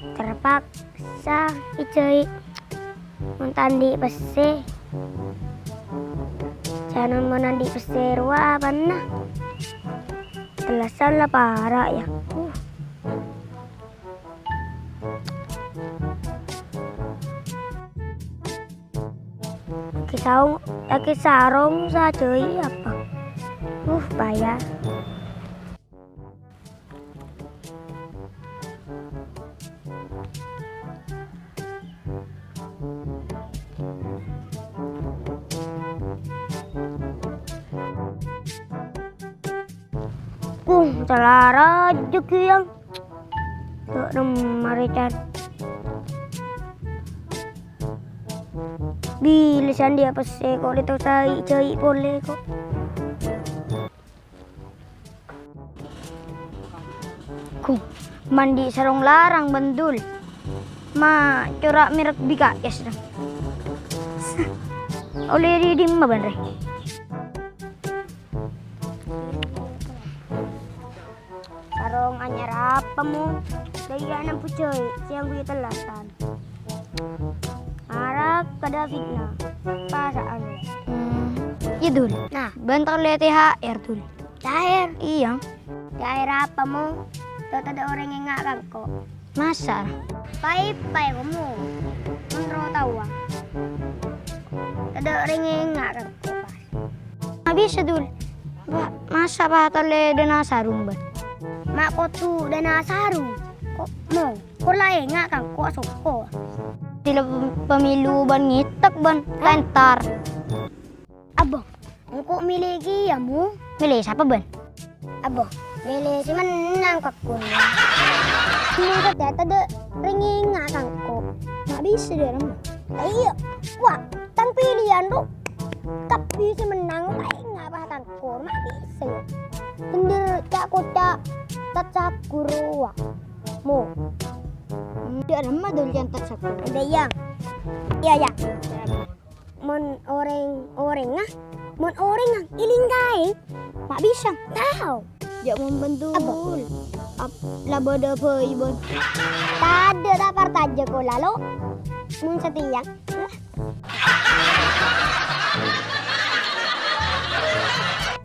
Terpaksa icai mentandi pese. Jangan menandi pese ruah mana. Telasan lah parah ya. Lagi sarung saja apa? Bayar. Telara juga yang tuh marican. Bilisan dia pese kok itu cai boleh kok. Mandi sarung larang bendul. Corak merek BKS dah. Oleh di mana bener? Sarung anyar apa mu? Dari anak pucoi, siang gue telasan. Arak kada fitnah. Pasaan. Iya dul. Nah, bentar lihat THR dul. THR? Iya. THR apa mu? Tuh ada orang yang ngakak kok. Masa? Pai kamu. Menurut tahu ah. Ada orang yang ngakak kok. Nggak bisa dul. Masa patale dana sarung ban? Mak ko tu dana sarung. Kok mau? Kok lain ngakak kok soko. Tila pemilu ban ngitak ban lentar. Abang, kok milih ya mu? Milih siapa ban? Abang, milih si menang kakun. Mungkin data de ringing ngakak kok. Nggak bisa deh ram. Iya, wah, tan pilihan tuh. Tapi si menang kayak nggak bahkan kok nggak bisa. Kendir cak kocak tak guru wah. Mu. Dia ramah dulu yang tak sakit. Ada yang, iya. Mon orang iling kai, mak bisa tahu. Jak membantu. Labo dah pergi bon. Tak ada dapat aja kau lalu. Mun setiang.